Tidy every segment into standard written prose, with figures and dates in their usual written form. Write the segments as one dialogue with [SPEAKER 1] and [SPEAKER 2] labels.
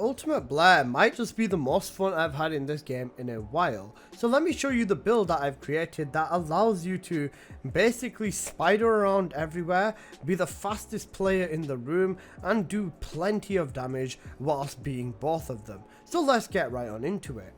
[SPEAKER 1] Ultimate Blair might just be the most fun I've had in this game in a while. So let me show you the build that I've created that allows you to basically spider around everywhere, be the fastest player in the room, and do plenty of damage whilst being both of them. So let's get right on into it.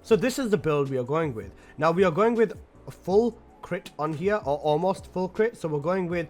[SPEAKER 1] So this is the build we are going with. Now we are going with a full crit on here, or almost full crit. So we're going with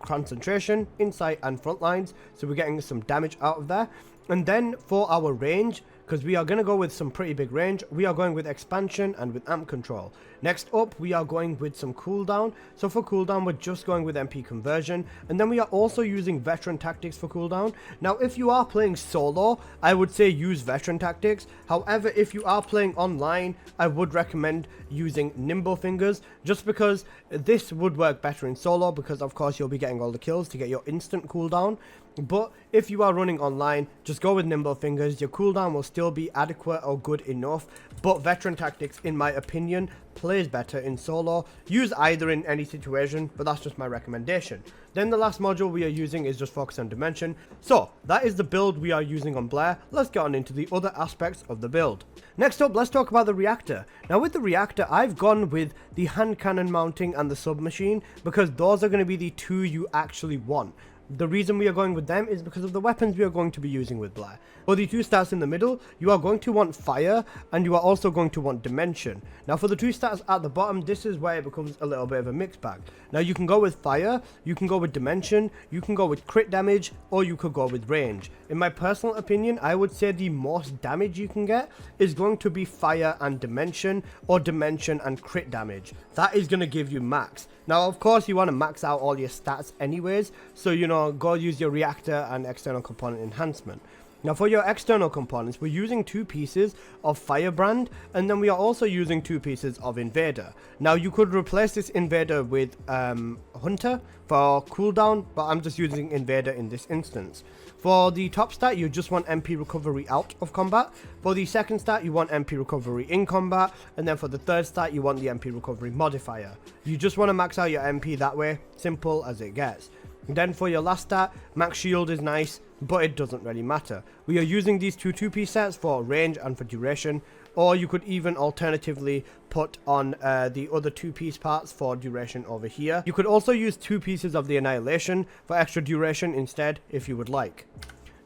[SPEAKER 1] concentration, insight and front lines, so we're getting some damage out of there. And then for our range, because we are going to go with some pretty big range, we are going with expansion and with amp control. Next up, we are going with some cooldown. So for cooldown, we're just going with MP conversion, and then we are also using veteran tactics for cooldown. Now if you are playing solo, I would say use veteran tactics. However, if you are playing online, I would recommend using nimble fingers, just because this would work better in solo, because of course you'll be getting all the kills to get your instant cooldown. But if you are running online, just go with nimble fingers. Your cooldown will still be adequate or good enough, but veteran tactics, in my opinion, plays better in solo. Use either in any situation, but that's just my recommendation. Then the last module we are using is just focus on dimension. So that is the build we are using on Blair. Let's get on into the other aspects of the build. Next up, let's talk about the reactor. Now with the reactor, I've gone with the hand cannon mounting and the submachine, because those are going to be the two you actually want. The reason we are going with them is because of the weapons we are going to be using with Blair. For the two stats in the middle, you are going to want fire, and you are also going to want dimension. Now for the two stats at the bottom, this is where it becomes a little bit of a mixed bag. Now you can go with fire, you can go with dimension, you can go with crit damage, or you could go with range. In my personal opinion, I would say the most damage you can get is going to be fire and dimension, or dimension and crit damage. That is going to give you max. Now of course you want to max out all your stats anyways, so you know, go use your reactor and external component enhancement. Now for your external components, we're using 2 pieces of Firebrand, and then we are also using 2 pieces of Invader. Now you could replace this Invader with Hunter for cooldown, but I'm just using Invader in this instance. For the top stat, you just want MP recovery out of combat. For the second stat, you want MP recovery in combat. And then for the third stat, you want the MP recovery modifier. You just want to max out your MP that way, simple as it gets. And then for your last stat, max shield is nice, but it doesn't really matter. We are using these two 2-piece sets for range and for duration, or you could even alternatively put on the other 2-piece parts for duration over here. You could also use 2 pieces of the annihilation for extra duration instead if you would like.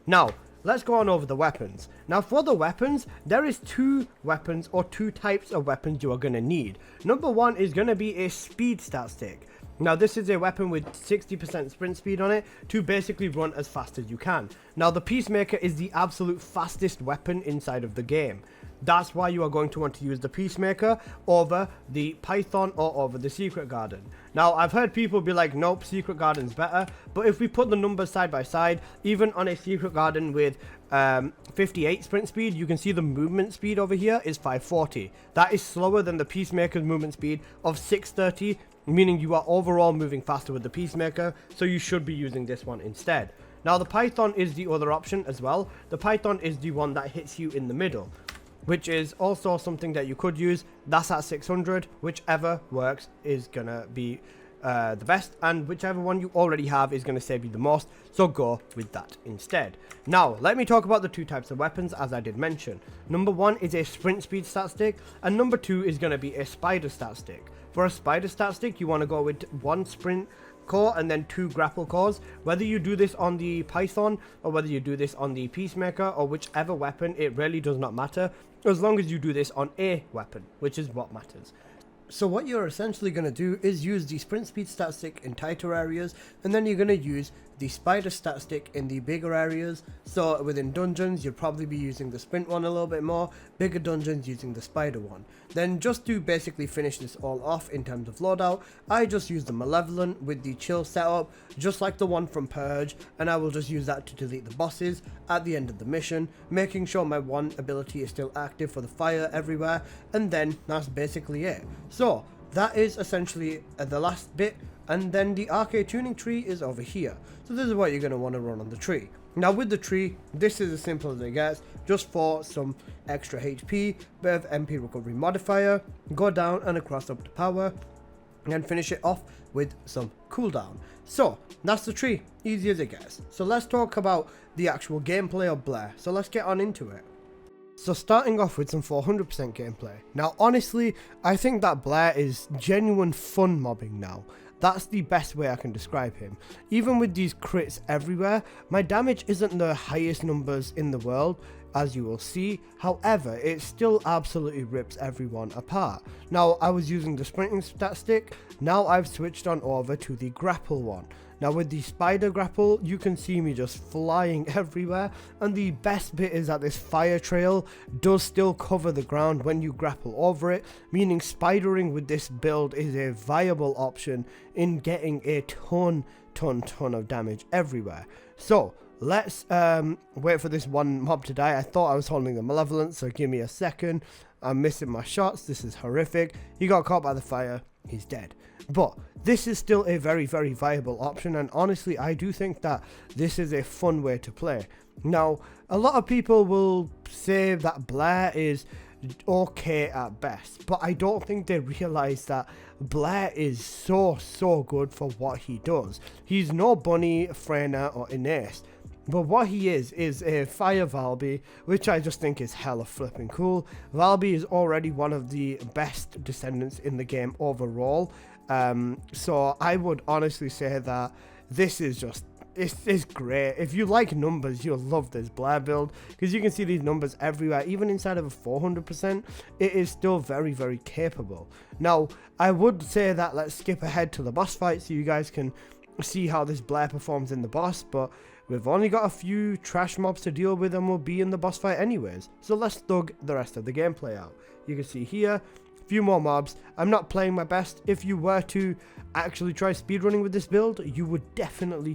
[SPEAKER 1] Now let's go on over the weapons. Now for the weapons, there is 2 weapons or 2 types of weapons you are going to need. Number 1 is going to be a speed stat stick. Now this is a weapon with 60% sprint speed on it to basically run as fast as you can. Now the Peacemaker is the absolute fastest weapon inside of the game. That's why you are going to want to use the Peacemaker over the Python or over the Secret Garden. Now I've heard people be like, nope, Secret Garden's better, but if we put the numbers side by side, even on a Secret Garden with 58 sprint speed, you can see the movement speed over here is 540. That is slower than the Peacemaker's movement speed of 630, meaning you are overall moving faster with the Peacemaker, so you should be using this one instead. Now the Python is the other option as well. The Python is the one that hits you in the middle, which is also something that you could use. That's at 600. Whichever works is gonna be the best, and whichever one you already have is going to save you the most, so go with that instead. Now let me talk about the 2 types of weapons, as I did mention. Number 1 is a sprint speed stat stick, and number 2 is going to be a spider stat stick. For a spider stat stick, you want to go with 1 sprint core and then 2 grapple cores. Whether you do this on the Python or whether you do this on the Peacemaker or whichever weapon, it really does not matter, as long as you do this on a weapon, which is what matters. So what you're essentially going to do is use the sprint speed stat stick in tighter areas, and then you're going to use the spider stat stick in the bigger areas. So within dungeons, you'll probably be using the sprint one a little bit more, bigger dungeons using the spider one. Then just to basically finish this all off in terms of loadout, I just use the malevolent with the chill setup, just like the one from Purge, and I will just use that to delete the bosses at the end of the mission, making sure my one ability is still active for the fire everywhere, and then that's basically it. So that is essentially the last bit, and then the arcade tuning tree is over here. So this is what you're going to want to run on the tree. Now with the tree, this is as simple as it gets, just for some extra HP, bit of MP recovery modifier, go down and across up to power, and finish it off with some cooldown. So that's the tree, easy as it gets. So let's talk about the actual gameplay of Blair. So let's get on into it. So starting off with some 400% gameplay. Now honestly, I think that Blair is genuine fun mobbing now. That's the best way I can describe him. Even with these crits everywhere, my damage isn't the highest numbers in the world, as you will see. However, it still absolutely rips everyone apart. Now, I was using the sprinting stat stick, now I've switched on over to the grapple one. Now with the spider grapple, you can see me just flying everywhere, and the best bit is that this fire trail does still cover the ground when you grapple over it, meaning spidering with this build is a viable option in getting a ton of damage everywhere. So let's wait for this one mob to die. I thought I was holding the malevolent, so give me a second. I'm missing my shots, this is horrific. He got caught by the fire, he's dead. But this is still a very viable option, and honestly I do think that this is a fun way to play. Now a lot of people will say that Blair is okay at best, but I don't think they realize that Blair is so good for what he does. He's no Bunny, Freyna or Ines, but what he is a fire Valby, which I just think is hella flipping cool. Valby is already one of the best descendants in the game overall, so I would honestly say that this is just, it's great. If you like numbers, you'll love this Blair build, because you can see these numbers everywhere. Even inside of a 400%, it is still very capable. Now I would say that let's skip ahead to the boss fight so you guys can see how this Blair performs in the boss, but we've only got a few trash mobs to deal with and we'll be in the boss fight anyways. So let's thug the rest of the gameplay out. You can see here a few more mobs. I'm not playing my best. If you were to actually try speedrunning with this build, you would definitely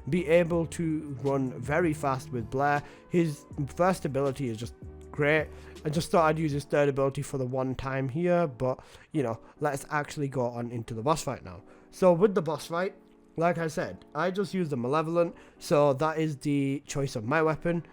[SPEAKER 1] be able to run very fast with Blair. His first ability is just great. I just thought I'd use his third ability for the one time here, but you know, let's actually go on into the boss fight now. So with the boss fight, like I said, I just use the Malevolent, so that is the choice of my weapon.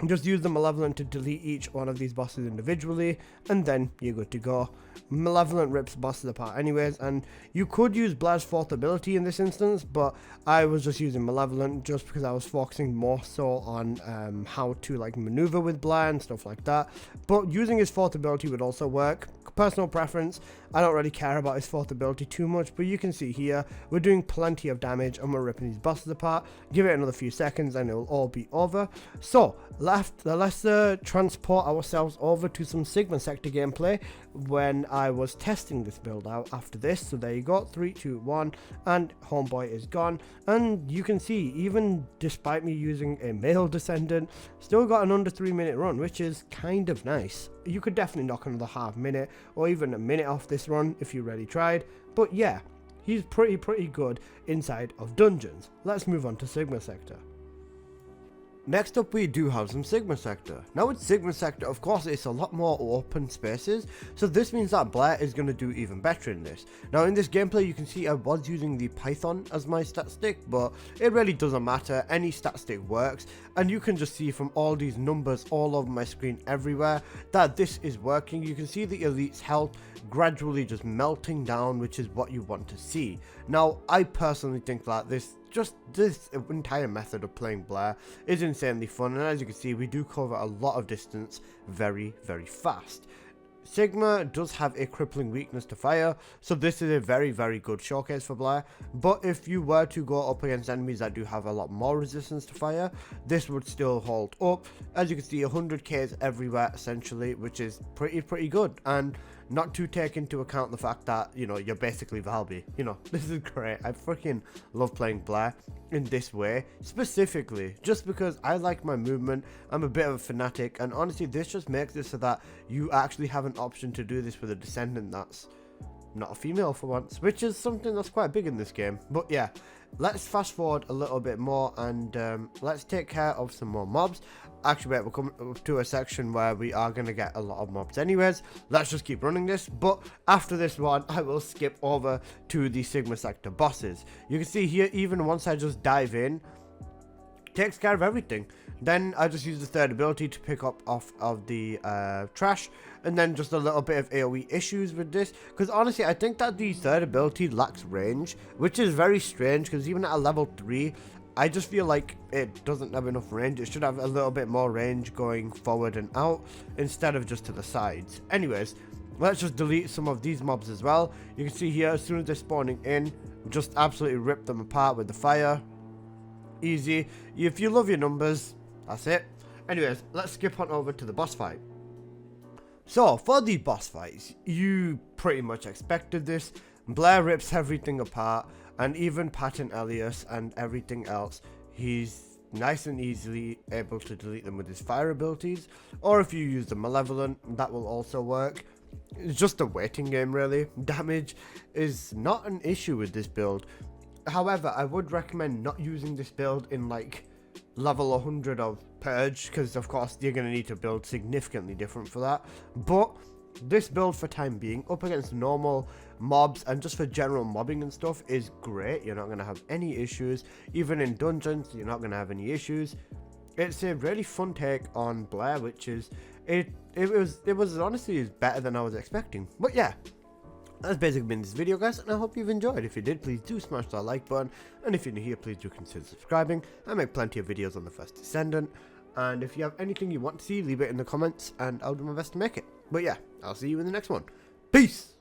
[SPEAKER 1] Just use the Malevolent to delete each one of these bosses individually, and then you're good to go. Malevolent rips bosses apart anyways, and you could use Blair's fourth ability in this instance, but I was just using Malevolent just because I was focusing more so on how to like maneuver with Blair and stuff like that. But using his fourth ability would also work. Personal preference, I don't really care about his fourth ability too much, but you can see here we're doing plenty of damage and we're ripping these bosses apart. Give it another few seconds and it will all be over. So let's transport ourselves over to some Sigma sector gameplay when I was testing this build out after this. So there you go, 3, 2, 1, and homeboy is gone. And you can see, even despite me using a male Descendant, still got an under 3-minute run, which is kind of nice. You could definitely knock another half minute or even a minute off this run if you really tried, but yeah, he's pretty good inside of dungeons. Let's move on to Sigma sector. Next up we do have some Sigma sector. Now with Sigma sector, of course, it's a lot more open spaces, so this means that Blair is going to do even better in this. Now in this gameplay you can see I was using the Python as my stat stick, but it really doesn't matter, any stat stick works, and you can just see from all these numbers all over my screen everywhere that this is working. You can see the elite's health gradually just melting down, which is what you want to see. Now I personally think that this entire method of playing Blair is insanely fun, and as you can see we do cover a lot of distance very fast. Sigma does have a crippling weakness to fire, so this is a very good showcase for Blair, but if you were to go up against enemies that do have a lot more resistance to fire, this would still hold up. As you can see, 100k everywhere essentially, which is pretty good, and not to take into account the fact that, you know, you're basically Valby. You know, this is great. I freaking love playing Blair in this way, specifically just because I like my movement. I'm a bit of a fanatic, and honestly this just makes it so that you actually have an option to do this with a Descendant that's not a female for once, which is something that's quite big in this game. But yeah, let's fast forward a little bit more and let's take care of some more mobs. Actually wait, we're coming to a section where we are going to get a lot of mobs anyways. Let's just keep running this, but after this one I will skip over to the Sigma sector bosses. You can see here, even once I just dive in, takes care of everything. Then I just use the third ability to pick up off of the trash, and then just a little bit of AoE issues with this, because honestly I think that the third ability lacks range, which is very strange, because even at a level 3 I just feel like it doesn't have enough range. It should have a little bit more range going forward and out instead of just to the sides. Anyways, let's just delete some of these mobs as well. You can see here, as soon as they're spawning in, just absolutely rip them apart with the fire. Easy. If you love your numbers, that's it. Anyways, let's skip on over to the boss fight. So, for the boss fights, you pretty much expected this. Blair rips everything apart, and even Pattern Elias and everything else, he's nice and easily able to delete them with his fire abilities, or if you use the Malevolent, that will also work. It's just a waiting game really. Damage is not an issue with this build. However, I would recommend not using this build in like level 100 of Purge, because of course you're going to need to build significantly different for that. But this build for time being, up against normal mobs and just for general mobbing and stuff, is great. You're not going to have any issues. Even in dungeons, you're not going to have any issues. It's a really fun take on Blair, which is, it was honestly better than I was expecting. But yeah, that's basically been this video, guys, and I hope you've enjoyed. If you did, please do smash that like button, and if you're new here, please do consider subscribing. I make plenty of videos on the first Descendant, and if you have anything you want to see, leave it in the comments and I'll do my best to make it. But yeah, I'll see you in the next one. Peace!